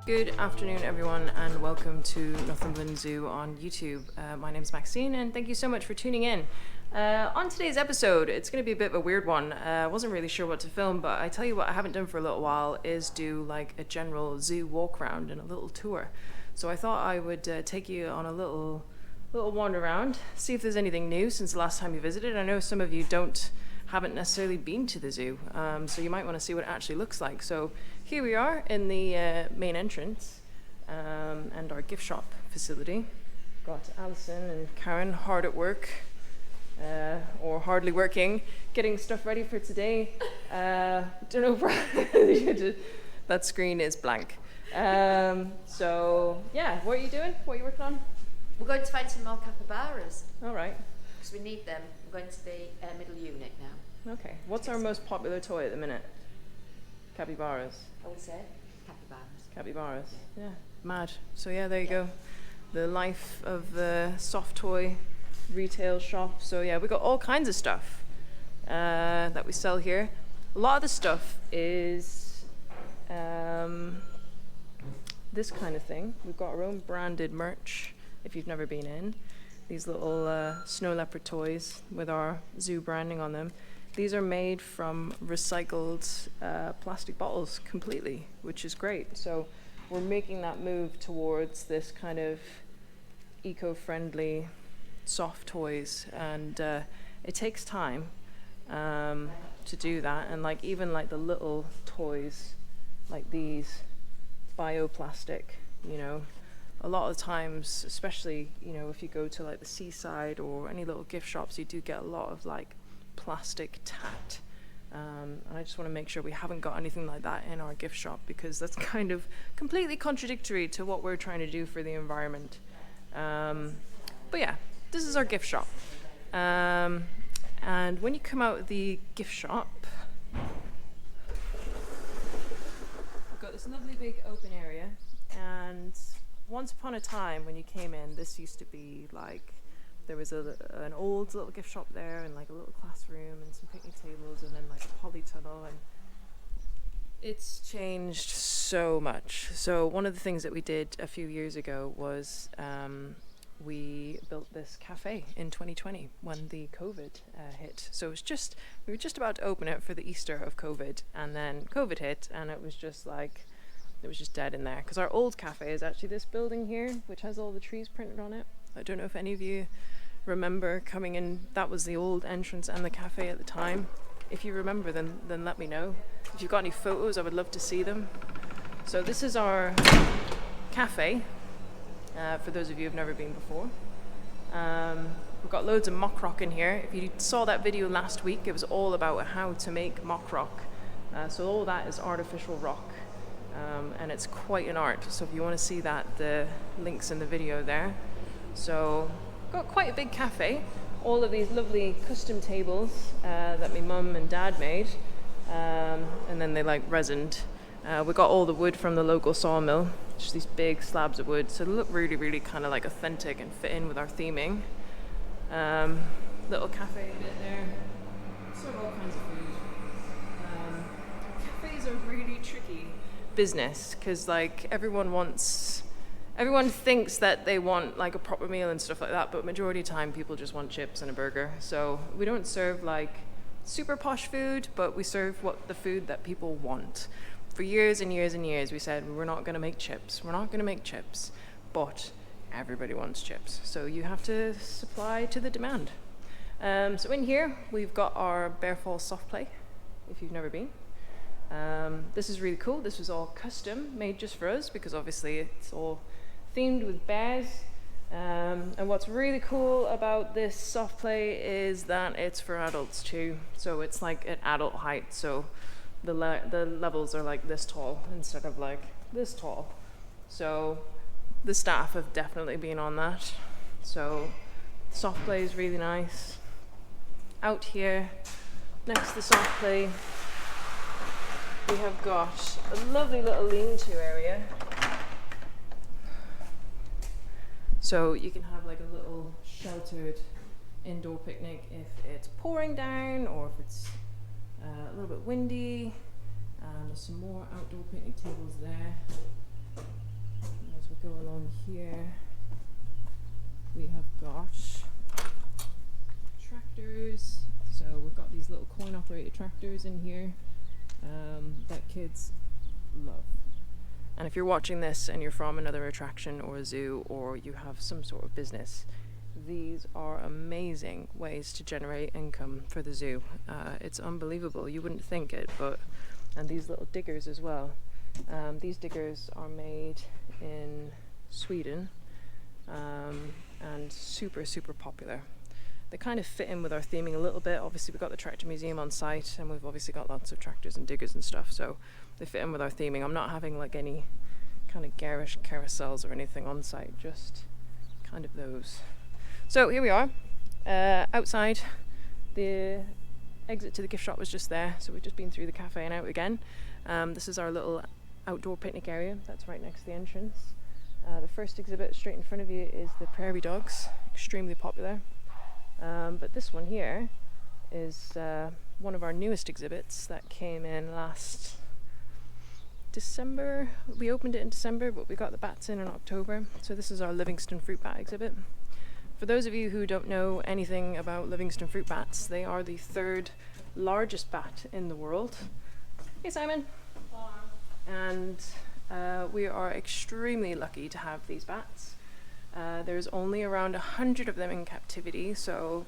Good afternoon, everyone, and welcome to Northumberland Zoo on YouTube. My name is Maxine, and thank you so much for tuning in. On today's episode, it's going to be a bit of a weird one. I wasn't really sure what to film, but I tell you what I haven't done for a little while is do like a general zoo walk around and a little tour. So I thought I would take you on a little wander around, see if there's anything new since the last time you visited. I know some of you haven't necessarily been to the zoo, so you might want to see what it actually looks like. So here we are in the main entrance and our gift shop facility. Got Alison and Karen hard at work, or hardly working, getting stuff ready for today. Don't know, that screen is blank. So yeah, what are you doing? What are you working on? We're going to find some more capybaras. All right. Because we need them. We're going to the middle unit now. Okay. What's our most popular toy at the minute? Capybaras. I would say Capybaras. Yeah. Mad. So yeah, there you go. The life of the soft toy retail shop. So yeah, we got all kinds of stuff that we sell here. A lot of the stuff is this kind of thing. We've got our own branded merch. If you've never been in, these little snow leopard toys with our zoo branding on them. These are made from recycled plastic bottles completely, which is great. So we're making that move towards this kind of eco-friendly soft toys, and it takes time to do that. And like even like the little toys like these, bioplastic, a lot of times, especially, if you go to like the seaside or any little gift shops, you do get a lot of like plastic tat. And I just want to make sure we haven't got anything like that in our gift shop, because that's kind of completely contradictory to what we're trying to do for the environment. But yeah, this is our gift shop. And when you come out of the gift shop, we've got this lovely big open area, and once upon a time when you came in, this used to be like, there was an old little gift shop there, and like a little classroom and some picnic tables, and then like a polytunnel, and it's changed so much. So one of the things that we did a few years ago was we built this cafe in 2020 when the COVID hit. So we were just about to open it for the Easter of COVID, and then COVID hit, and it was just dead in there. Because our old cafe is actually this building here, which has all the trees printed on it. I don't know if any of you remember coming in. That was the old entrance and the cafe at the time. If you remember, then let me know. If you've got any photos, I would love to see them. So this is our cafe, for those of you who've never been before. We've got loads of mock rock in here. If you saw that video last week, it was all about how to make mock rock. So all that is artificial rock. And it's quite an art. So if you want to see that, the link's in the video there. So got quite a big cafe. All of these lovely custom tables that my mum and dad made, and then they like resined. We got all the wood from the local sawmill, just these big slabs of wood. So they look really, really kind of like authentic and fit in with our theming. Little cafe bit there. Serve all kinds of food. Cafes are really tricky business, because like everyone thinks that they want like a proper meal and stuff like that, but majority of the time people just want chips and a burger. So we don't serve like super posh food, but we serve the food that people want. For years and years and years we said we're not going to make chips, but everybody wants chips, so you have to supply to the demand. So in here we've got our bear fall soft play, if you've never been. This is really cool. This was all custom made just for us, because obviously it's all themed with bears. And what's really cool about this soft play is that it's for adults too. So it's like at adult height. So the levels are like this tall instead of like this tall. So the staff have definitely been on that. So soft play is really nice. Out here next to the soft play, we have got a lovely little lean-to area. So you can have like a little sheltered indoor picnic if it's pouring down or if it's a little bit windy. There's some more outdoor picnic tables there. And as we go along here, we have got tractors. So we've got these little coin operated tractors in here that kids love. And if you're watching this and you're from another attraction or a zoo or you have some sort of business, these are amazing ways to generate income for the zoo. It's unbelievable. You wouldn't think it, but and these little diggers as well. These diggers are made in Sweden and super popular. They kind of fit in with our theming a little bit. Obviously we've got the tractor museum on site and we've obviously got lots of tractors and diggers and stuff, so they fit in with our theming. I'm not having like any kind of garish carousels or anything on site, just kind of those. So here we are, outside. The exit to the gift shop was just there, so we've just been through the cafe and out again. This is our little outdoor picnic area that's right next to the entrance. The first exhibit straight in front of you is the prairie dogs, extremely popular. But this one here is one of our newest exhibits that came in last December. We opened it in December, but we got the bats in October. So this is our Livingston fruit bat exhibit. For those of you who don't know anything about Livingston fruit bats, they are the third largest bat in the world. Hey Simon! And we are extremely lucky to have these bats. There's only around 100 of them in captivity, so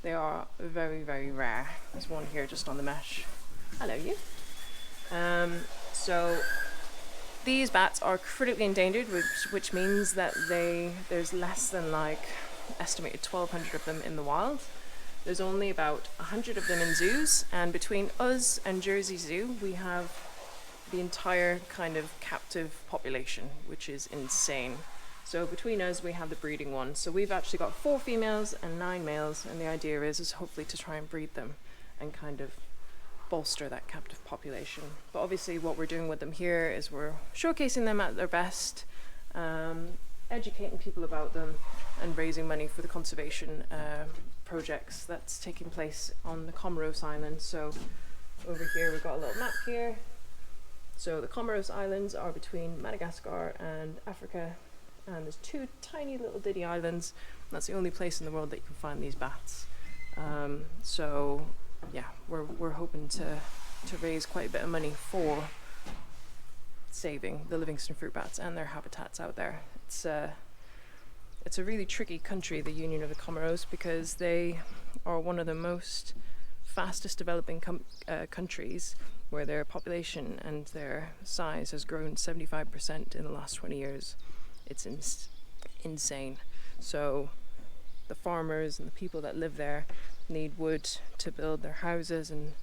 they are very rare. There's one here just on the mesh. Hello you. So these bats are critically endangered, which means that there's less than like estimated 1,200 of them in the wild. There's only about 100 of them in zoos, and between us and Jersey Zoo we have the entire kind of captive population, which is insane. So between us we have the breeding ones. So we've actually got 4 females and 9 males, and the idea is hopefully to try and breed them and kind of bolster that captive population. But obviously what we're doing with them here is we're showcasing them at their best, educating people about them and raising money for the conservation projects that's taking place on the Comoros Islands. So over here we've got a little map here. So the Comoros Islands are between Madagascar and Africa, and there's 2 tiny little ditty islands. That's the only place in the world that you can find these bats. So yeah, we're hoping to raise quite a bit of money for saving the Livingston fruit bats and their habitats out there. It's a really tricky country, the Union of the Comoros, because they are one of the most fastest developing countries, where their population and their size has grown 75% in the last 20 years. It's insane. So the farmers and the people that live there need wood to build their houses and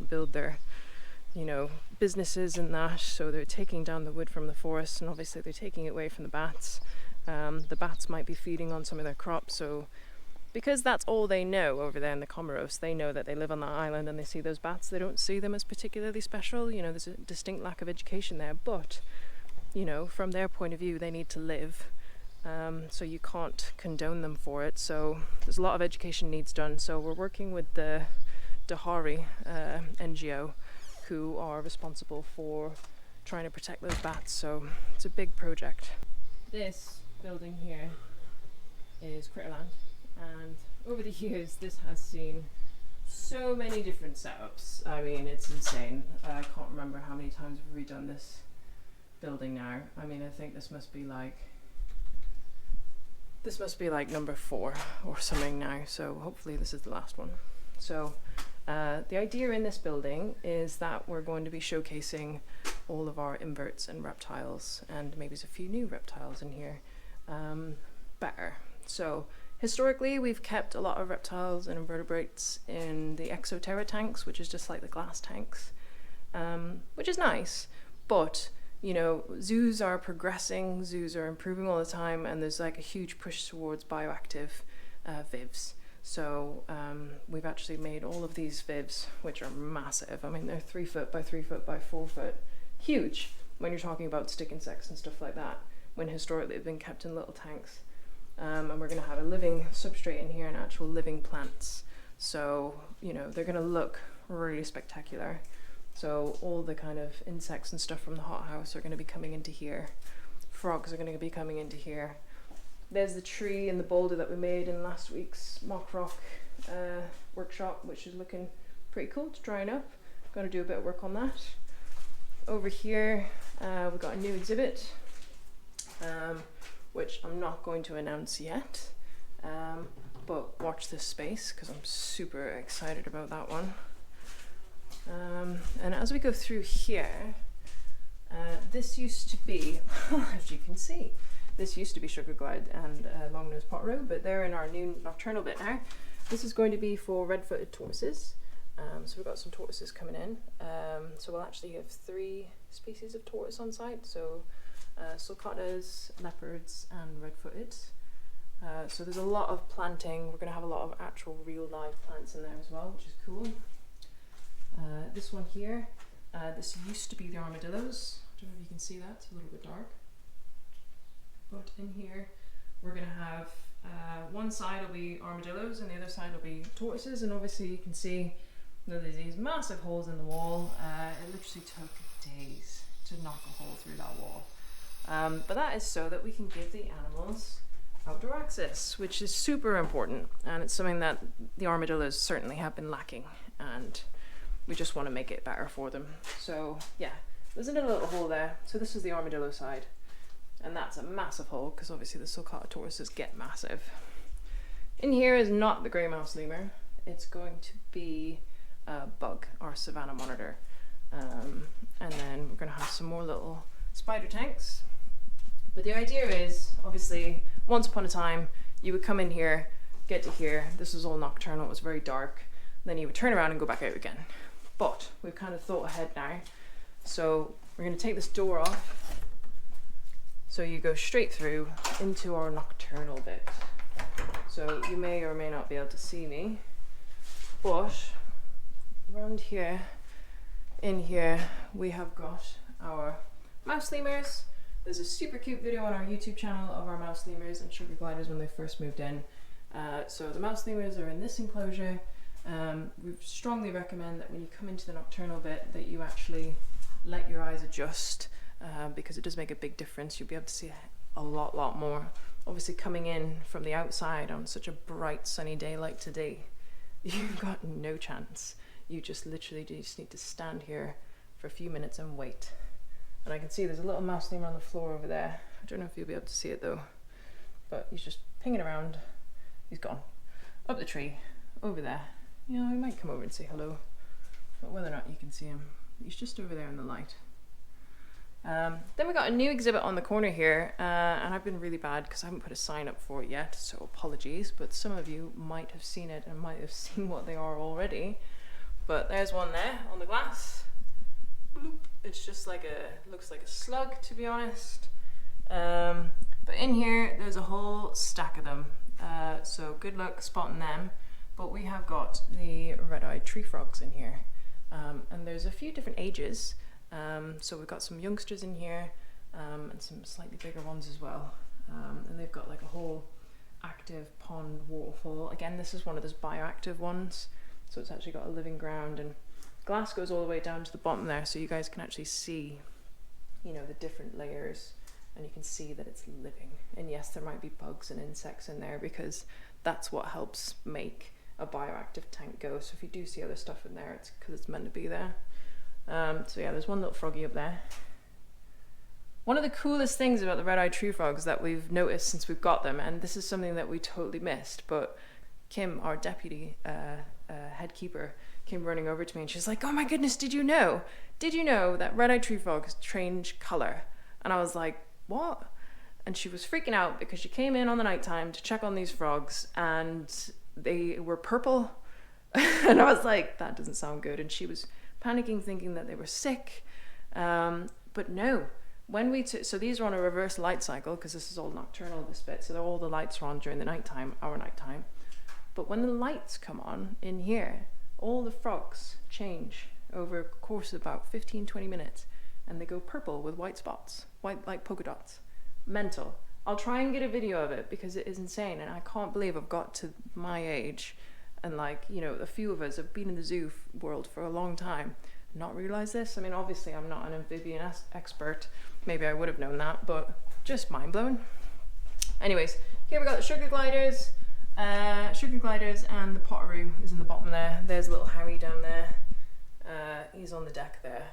build their, businesses and that. So they're taking down the wood from the forest, and obviously they're taking it away from the bats. The bats might be feeding on some of their crops, so because that's all they know over there in the Comoros, they know that they live on that island and they see those bats. They don't see them as particularly special. There's a distinct lack of education there, but from their point of view, they need to live. So you can't condone them for it. So there's a lot of education needs done. So we're working with the Dahari NGO, who are responsible for trying to protect those bats. So it's a big project. This building here is Critterland, and over the years this has seen so many different setups. I mean, it's insane. I can't remember how many times we've redone this building now. I mean, I think this must be like number 4 or something now, so hopefully this is the last one. So the idea in this building is that we're going to be showcasing all of our inverts and reptiles, and maybe there's a few new reptiles in here better. So historically we've kept a lot of reptiles and invertebrates in the exoterra tanks, which is just like the glass tanks, which is nice, but zoos are progressing, zoos are improving all the time, and there's like a huge push towards bioactive vivs. So we've actually made all of these vivs, which are massive. I mean, they're 3 foot by 3 foot by 4 foot, huge when you're talking about stick insects and stuff like that, when historically they've been kept in little tanks. And we're going to have a living substrate in here and actual living plants. So, you know, they're going to look really spectacular. So all the kind of insects and stuff from the hothouse are going to be coming into here. Frogs are going to be coming into here. There's the tree and the boulder that we made in last week's mock rock workshop, which is looking pretty cool. It's drying up. Got to do a bit of work on that. Over here, we've got a new exhibit, which I'm not going to announce yet, but watch this space because I'm super excited about that one. And as we go through here, this used to be, as you can see, this used to be sugar glide and long-nosed pot roe, but they're in our new nocturnal bit now. This is going to be for red-footed tortoises. So we've got some tortoises coming in. So we'll actually have 3 species of tortoise on site. So sulcatas, leopards, and red-footed. So there's a lot of planting. We're going to have a lot of actual real live plants in there as well, which is cool. This one here, this used to be the armadillos. I don't know if you can see that, it's a little bit dark. But in here, we're going to have one side will be armadillos and the other side will be tortoises. And obviously you can see that there's these massive holes in the wall. It literally took days to knock a hole through that wall. But that is so that we can give the animals outdoor access, which is super important. And it's something that the armadillos certainly have been lacking. And we just want to make it better for them. So yeah, there's a little hole there. So this is the armadillo side. And that's a massive hole because obviously the sulcata tortoises get massive. In here is not the grey mouse lemur. It's going to be Bug, our savannah monitor. And then we're going to have some more little spider tanks. But the idea is, obviously, once upon a time, you would come in here, get to here. This was all nocturnal, it was very dark. Then you would turn around and go back out again. But we've kind of thought ahead now. So we're going to take this door off. So you go straight through into our nocturnal bit. So you may or may not be able to see me, but around here, in here, we have got our mouse lemurs. There's a super cute video on our YouTube channel of our mouse lemurs and sugar gliders when they first moved in. So the mouse lemurs are in this enclosure. We strongly recommend that when you come into the nocturnal bit that you actually let your eyes adjust. Because it does make a big difference. You'll be able to see a lot more. Obviously coming in from the outside on such a bright sunny day like today, you've got no chance. You just literally just need to stand here for a few minutes and wait. And I can see there's a little mouse lemur on the floor over there. I don't know if you'll be able to see it though, but he's just pinging around. He's gone. Up the tree, over there. You know, he might come over and say hello, but whether or not you can see him, he's just over there in the light. Then we got a new exhibit on the corner here, and I've been really bad because I haven't put a sign up for it yet, so apologies, but some of you might have seen it and might have seen what they are already. But there's one there on the glass. Bloop. It's just like looks like a slug, to be honest. But in here, there's a whole stack of them, so good luck spotting them. But we have got the red-eyed tree frogs in here, and there's a few different ages. So we've got some youngsters in here and some slightly bigger ones as well. And they've got like a whole active pond waterfall. Again, this is one of those bioactive ones. So it's actually got a living ground and glass goes all the way down to the bottom there. So you guys can actually see, you know, the different layers and you can see that it's living. And yes, there might be bugs and insects in there because that's what helps make a bioactive tank go. So if you do see other stuff in there, it's because it's meant to be there. So yeah, there's one little froggy up there. One of the coolest things about the red-eyed tree frogs that we've noticed since we've got them, and this is something that we totally missed, but Kim, our deputy head keeper, came running over to me and she's like, oh my goodness, did you know that red-eyed tree frogs change colour? And I was like, what? And she was freaking out because she came in on the nighttime to check on these frogs and they were purple. And I was like, that doesn't sound good. And she was panicking, thinking that they were sick. But no, so these are on a reverse light cycle because this is all nocturnal, this bit. So all the lights are on during the nighttime, our nighttime. But when the lights come on in here, all the frogs change over a course of about 15-20 minutes, and they go purple with white spots, white like polka dots. Mental. I'll try and get a video of it because it is insane, and I can't believe I've got to my age, and like, you know, a few of us have been in the zoo world for a long time, not realize this. I mean, obviously I'm not an amphibian expert, maybe I would have known that, but just mind blowing. Anyways, here we got the sugar gliders, and the pottery is in the bottom there. There's little Harry down there. He's on the deck there.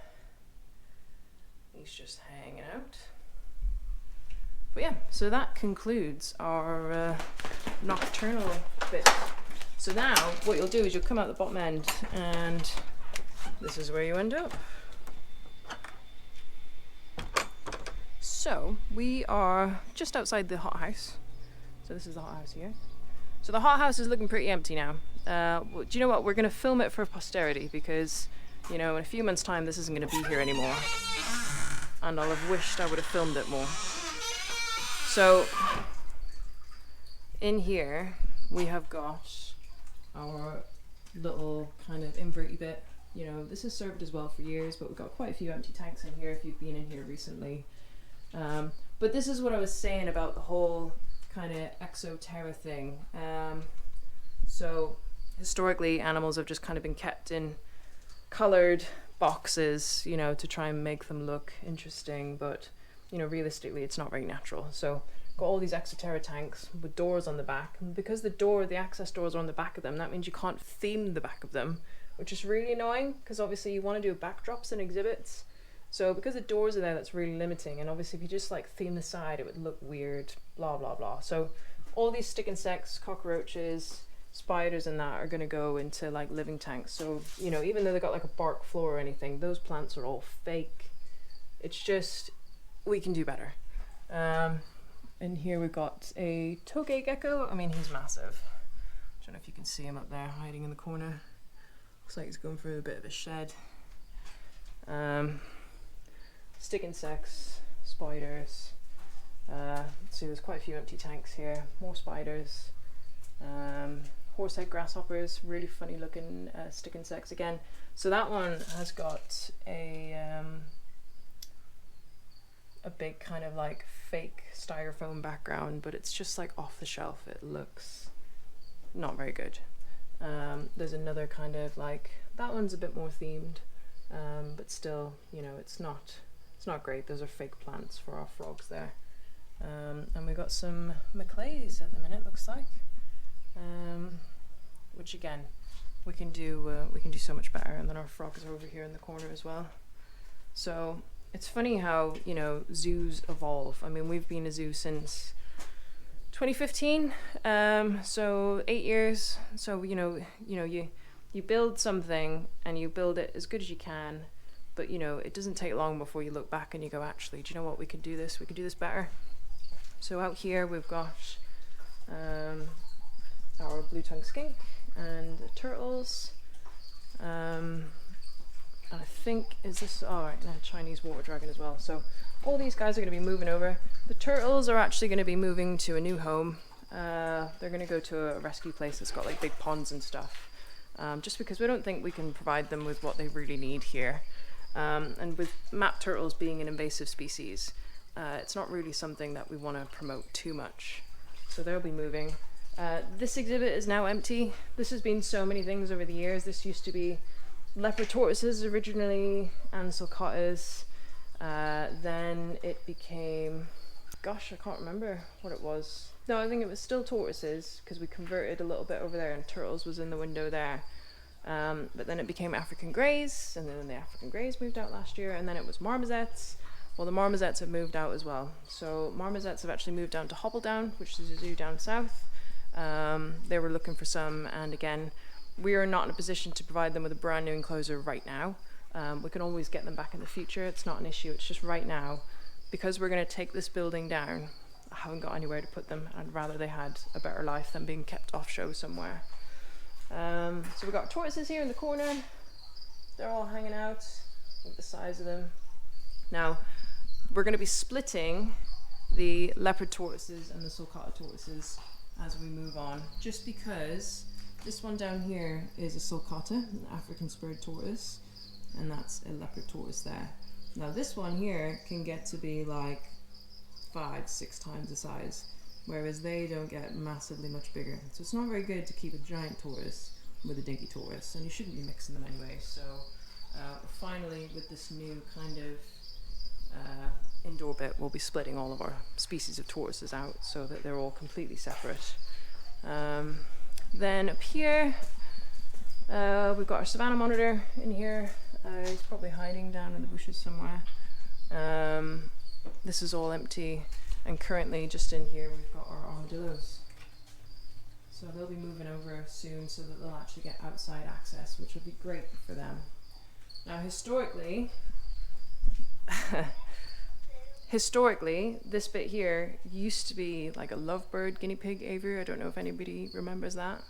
He's just hanging out. But yeah, so that concludes our nocturnal bit. So now what you'll do is you'll come out the bottom end, and this is where you end up. So we are just outside the hothouse. So this is the hothouse here. So the hothouse is looking pretty empty now. Do you know what? We're going to film it for posterity because, you know, in a few months' time this isn't going to be here anymore. And I'll have wished I would have filmed it more. So in here we have got our little kind of inverty bit. You know, this has served as well for years, but we've got quite a few empty tanks in here if you've been in here recently. But this is what I was saying about the whole kind of exoterra thing. So historically animals have just kind of been kept in colored boxes, you know, to try and make them look interesting, but you know, realistically it's not very natural. So got all these exoterra tanks with doors on the back, and because the access doors are on the back of them, that means you can't theme the back of them, which is really annoying because obviously you want to do backdrops and exhibits. So because the doors are there, that's really limiting, and obviously if you just like theme the side, it would look weird, blah blah blah. So all these stick insects, cockroaches, spiders and that are going to go into like living tanks. So, you know, even though they've got like a bark floor or anything, those plants are all fake. It's just, we can do better. And here we've got a tokay gecko. I mean, he's massive. I don't know if you can see him up there hiding in the corner. Looks like he's going through a bit of a shed. Stick insects, spiders. See, there's quite a few empty tanks here. More spiders. Horsehead grasshoppers, really funny looking stick insects again. So that one has got a big kind of like fake styrofoam background, but it's just like off the shelf. It looks not very good. There's another kind of like, that one's a bit more themed, but still, you know, it's not great. Those are fake plants for our frogs there. And we've got some Maclays at the minute, looks like, which again, we can do so much better. And then our frogs are over here in the corner as well. So it's funny how, you know, zoos evolve. I mean, we've been a zoo since 2015, so 8 years. So you build something and you build it as good as you can, but you know, it doesn't take long before you look back and you go, actually, do you know what, we can do this better. So out here we've got our blue-tongued skink and the turtles. I think, is this, all right, now Chinese water dragon as well. So all these guys are going to be moving over. The turtles are actually going to be moving to a new home. They're going to go to a rescue place that's got like big ponds and stuff, just because we don't think we can provide them with what they really need here. And with map turtles being an invasive species, it's not really something that we want to promote too much. So they'll be moving. This exhibit is now empty. This has been so many things over the years. This used to be leopard tortoises originally and sulcatas. Then it became, gosh, I can't remember what it was. No, I think it was still tortoises because we converted a little bit over there and turtles was in the window there. But then it became African greys, and then the African greys moved out last year, and then it was marmosets. Well, the marmosets have moved out as well. So marmosets have actually moved down to Hobbledown, which is a zoo down south. They were looking for some, and again, we are not in a position to provide them with a brand new enclosure right now. We can always get them back in the future. It's not an issue. It's just right now, because we're going to take this building down, I haven't got anywhere to put them. I'd rather they had a better life than being kept off show somewhere. So we've got tortoises here in the corner. They're all hanging out. Look at the size of them. Now, we're going to be splitting the leopard tortoises and the sulcata tortoises as we move on, just because This one down here is a sulcata, an African spurred tortoise, and that's a leopard tortoise there. Now this one here can get to be like 5-6 times the size, whereas they don't get massively much bigger. So it's not very good to keep a giant tortoise with a dinky tortoise, and you shouldn't be mixing them anyway. So finally, with this new kind of indoor bit, we'll be splitting all of our species of tortoises out so that they're all completely separate. Then up here, we've got our savannah monitor in here. He's probably hiding down in the bushes somewhere. This is all empty, and currently just in here we've got our armadillos. So they'll be moving over soon so that they'll actually get outside access, which will be great for them. Now historically, this bit here used to be like a lovebird guinea pig aviary. I don't know if anybody remembers that.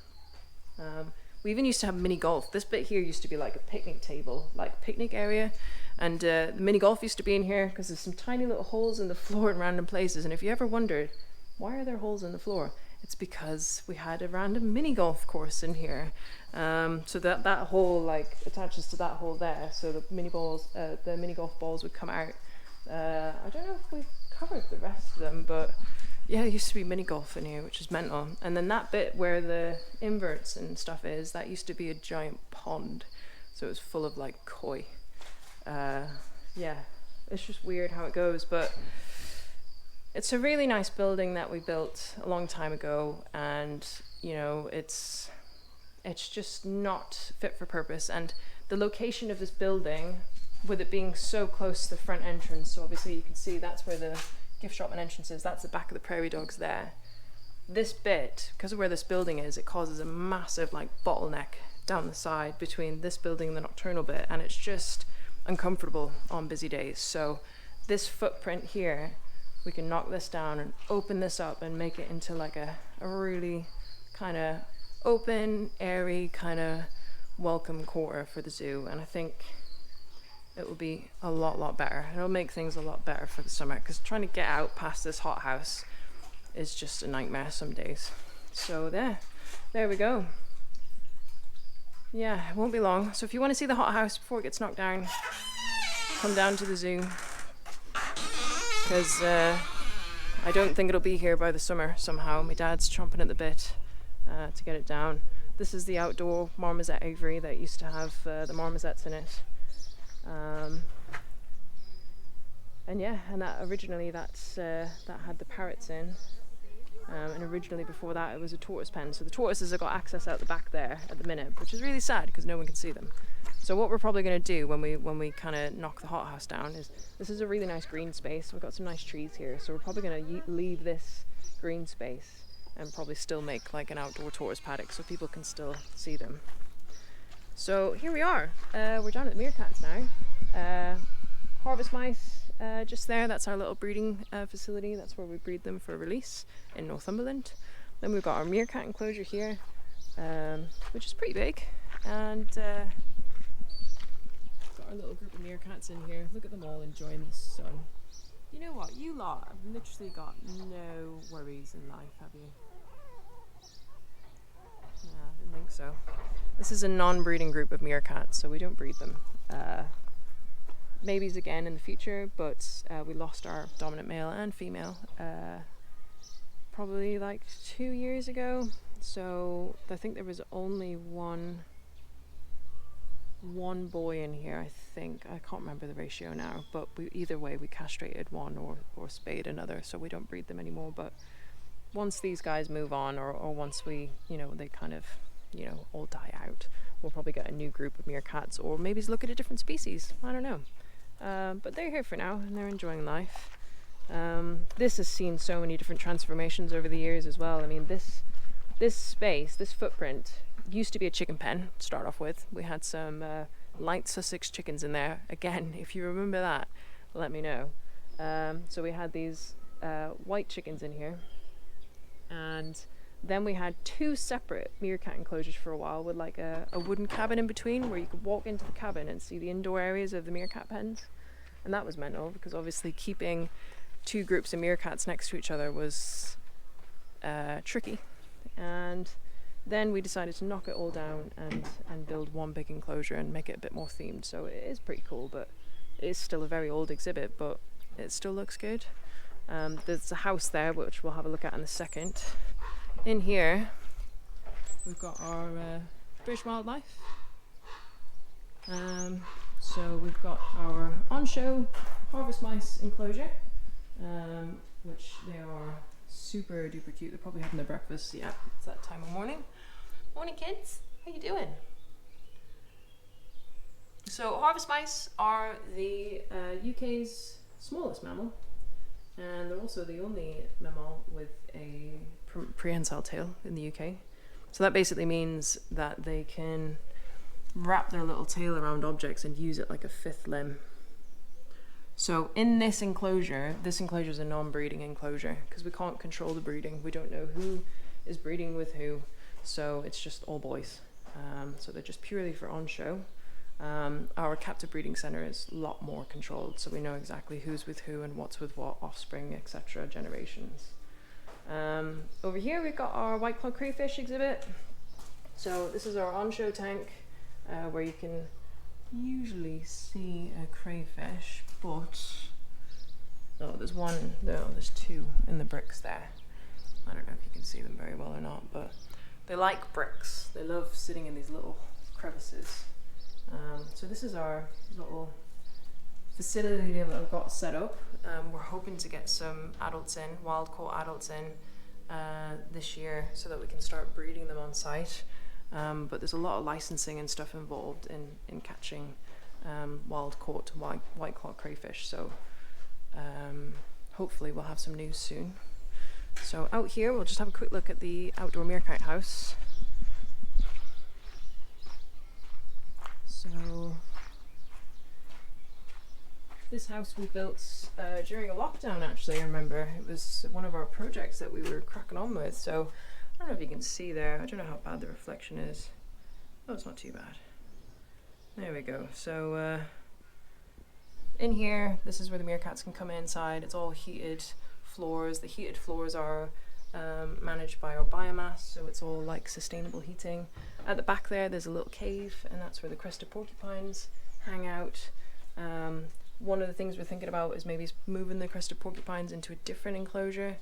We even used to have mini golf. This bit here used to be like a picnic table, like picnic area. And the mini golf used to be in here because there's some tiny little holes in the floor in random places. And if you ever wondered, why are there holes in the floor? It's because we had a random mini golf course in here. So that hole like attaches to that hole there. So the mini golf balls would come out. I don't know if we've covered the rest of them, but yeah, there used to be mini golf in here, which is mental. And then that bit where the inverts and stuff is, that used to be a giant pond. So it was full of like koi. Yeah, it's just weird how it goes, but it's a really nice building that we built a long time ago, and you know, it's just not fit for purpose. And the location of this building, with it being so close to the front entrance, so obviously you can see that's where the gift shop and entrance is, that's the back of the prairie dogs there. This bit, because of where this building is, it causes a massive like bottleneck down the side between this building and the Nocturnal bit, and it's just uncomfortable on busy days. So this footprint here, we can knock this down and open this up and make it into like a really kind of open, airy, kind of welcome quarter for the zoo. And I think it will be a lot better. It'll make things a lot better for the summer, because trying to get out past this hothouse is just a nightmare some days. So there we go. Yeah, it won't be long. So if you want to see the hothouse before it gets knocked down, come down to the zoo, because I don't think it'll be here by the summer somehow. My dad's chomping at the bit to get it down. This is the outdoor marmoset aviary that used to have the marmosets in it. And yeah, and that originally that had the parrots in, and originally before that it was a tortoise pen. So the tortoises have got access out the back there at the minute, which is really sad because no one can see them. So what we're probably going to do when we kind of knock the hothouse down is, this is a really nice green space. We've got some nice trees here, so we're probably going to leave this green space and probably still make like an outdoor tortoise paddock so people can still see them. So here we are. We're down at the Meerkats now. Harvest mice just there. That's our little breeding facility. That's where we breed them for release in Northumberland. Then we've got our meerkat enclosure here, which is pretty big. And got our little group of meerkats in here. Look at them all enjoying the sun. You know what? You lot have literally got no worries in life, have you? Yeah, I didn't think so. This is a non-breeding group of meerkats, so we don't breed them. Maybes again in the future, but we lost our dominant male and female probably like 2 years ago. So I think there was only one boy in here, I think. I can't remember the ratio now, but either way we castrated one or spayed another, so we don't breed them anymore. But once these guys move on, or once we, they kind of, all die out, we'll probably get a new group of meerkats, or maybe look at a different species. I don't know. But they're here for now, and they're enjoying life. This has seen so many different transformations over the years as well. I mean, this space, this footprint, used to be a chicken pen to start off with. We had some light Sussex chickens in there. Again, if you remember that, let me know. So we had these white chickens in here, and then we had 2 separate meerkat enclosures for a while with like a wooden cabin in between where you could walk into the cabin and see the indoor areas of the meerkat pens. And that was mental, because obviously keeping 2 groups of meerkats next to each other was tricky. And Then we decided to knock it all down and build one big enclosure and make it a bit more themed. So it is pretty cool, but it is still a very old exhibit, but it still looks good. There's a house there, which we'll have a look at in a second. In here, we've got our British wildlife. So we've got our on-show harvest mice enclosure, which they are super duper cute. They're probably having their breakfast. Yeah, it's that time of morning. Morning, kids. How you doing? So harvest mice are the UK's smallest mammal, and they're also the only mammal with a prehensile tail in the UK. So that basically means that they can wrap their little tail around objects and use it like a fifth limb. So in this enclosure is a non-breeding enclosure because we can't control the breeding. We don't know who is breeding with who, so it's just all boys. So they're just purely for on-show. Our captive breeding centre is a lot more controlled, so we know exactly who's with who and what's with what, offspring, etc., generations. Over here we've got our white claw crayfish exhibit. So this is our on-show tank where you can usually see a crayfish, but there's two in the bricks there. I don't know if you can see them very well or not, but they like bricks. They love sitting in these little crevices. So this is our little facility that I've got set up. We're hoping to get some adults in, wild-caught adults in this year so that we can start breeding them on site. But there's a lot of licensing and stuff involved in catching wild-caught white-clawed crayfish. So hopefully we'll have some news soon. So out here we'll just have a quick look at the outdoor meerkat house. So this house we built during a lockdown, actually. I remember it was one of our projects that we were cracking on with. So I don't know if you can see there. I don't know how bad the reflection is. Oh, it's not too bad. There we go. So in here, this is where the meerkats can come inside. It's all heated floors. The heated floors are managed by our biomass, so it's all like sustainable heating. At the back there's a little cave, and that's where the crested porcupines hang out. One of the things we're thinking about is maybe moving the crested porcupines into a different enclosure,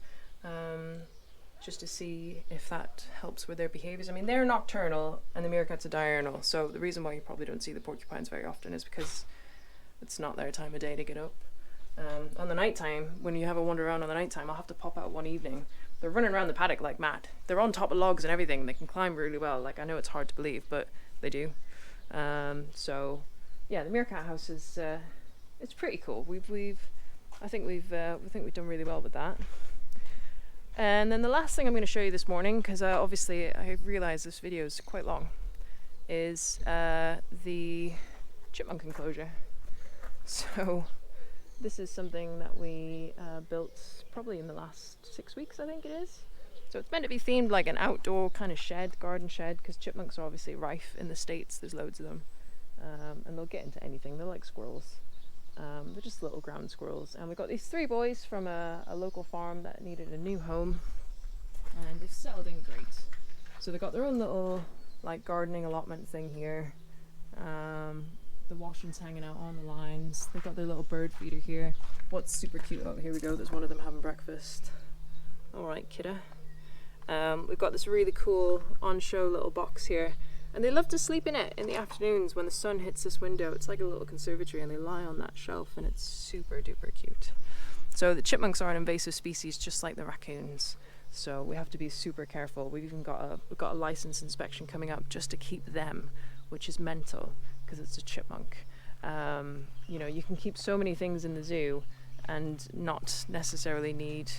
just to see if that helps with their behaviors. I mean, they're nocturnal and the meerkats are diurnal, so the reason why you probably don't see the porcupines very often is because it's not their time of day to get up. On the nighttime, when you have a wander around on the nighttime, I'll have to pop out one evening. They're running around the paddock like mad. They're on top of logs and everything. They can climb really well. Like, I know it's hard to believe, but they do. So yeah, the meerkat house is it's pretty cool. I think we've done really well with that. And then the last thing I'm going to show you this morning, because obviously I realise this video is quite long, is the chipmunk enclosure. So this is something that we built probably in the last 6 weeks, I think it is. So it's meant to be themed like an outdoor kind of shed, garden shed, because chipmunks are obviously rife in the States. There's loads of them, and they'll get into anything. They're like squirrels. They're just little ground squirrels. And we got these 3 boys from a local farm that needed a new home, and they've settled in great. So they've got their own little like gardening allotment thing here. The washing's hanging out on the lines. They've got their little bird feeder here. What's super cute, oh here we go, there's one of them having breakfast. Alright, kidda. We've got this really cool on-show little box here, and they love to sleep in it in the afternoons when the sun hits this window. It's like a little conservatory, and they lie on that shelf, and it's super duper cute. So the chipmunks are an invasive species just like the raccoons, so we have to be super careful. We've got a license inspection coming up just to keep them, which is mental because it's a chipmunk. You know, you can keep so many things in the zoo and not necessarily need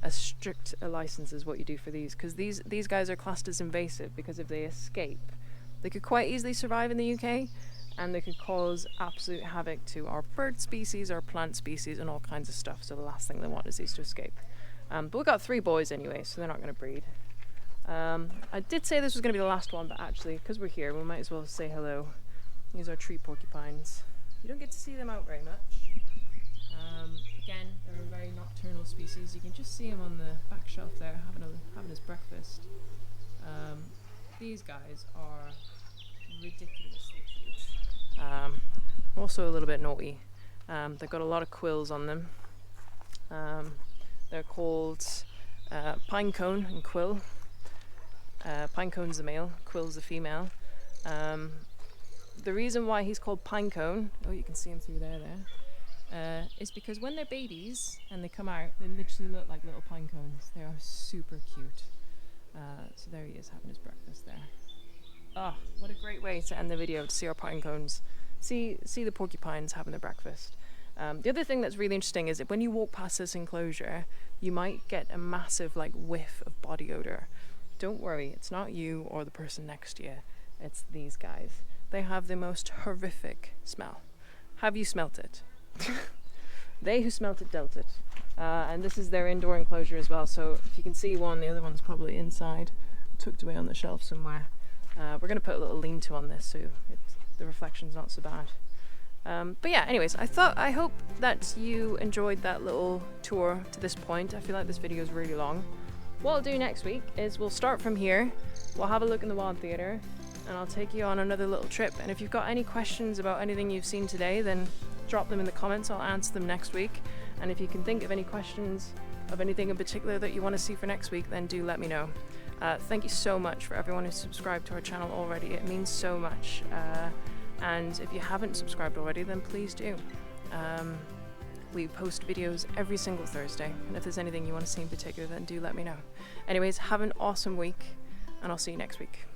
as strict a license as what you do for these, because these guys are classed as invasive because if they escape, they could quite easily survive in the UK, and they could cause absolute havoc to our bird species, our plant species, and all kinds of stuff. So the last thing they want is these to escape. But we've got 3 boys anyway, so they're not going to breed. I did say this was going to be the last one, but actually, because we're here, we might as well say hello. These are tree porcupines. You don't get to see them out very much. Again, they're a very nocturnal species. You can just see him on the back shelf there, having his breakfast. These guys are ridiculously cute. Also a little bit naughty. They've got a lot of quills on them. They're called Pinecone and Quill. Pinecone's the male, Quill's the female. The reason why he's called Pinecone, oh you can see him through there, is because when they're babies and they come out, they literally look like little pine cones. They are super cute. So there he is having his breakfast there. Oh, what a great way to end the video, to see our pine cones. See the porcupines having their breakfast. The other thing that's really interesting is that when you walk past this enclosure, you might get a massive like whiff of body odor. Don't worry, it's not you or the person next to you. It's these guys. They have the most horrific smell. Have you smelt it? They who smelt it dealt it. And this is their indoor enclosure as well, so if you can see one, the other one's probably inside, tucked away on the shelf somewhere. We're going to put a little lean-to on this so the reflection's not so bad. But yeah, anyways, I hope that you enjoyed that little tour to this point. I feel like this video is really long. What I'll do next week is we'll start from here, we'll have a look in the Wild Theatre, and I'll take you on another little trip. And if you've got any questions about anything you've seen today, then drop them in the comments, I'll answer them next week. And if you can think of any questions of anything in particular that you want to see for next week, then do let me know. Thank you so much for everyone who's subscribed to our channel already, it means so much. And if you haven't subscribed already, then please do. We post videos every single Thursday, and if there's anything you want to see in particular, then do let me know. Anyways, have an awesome week, and I'll see you next week.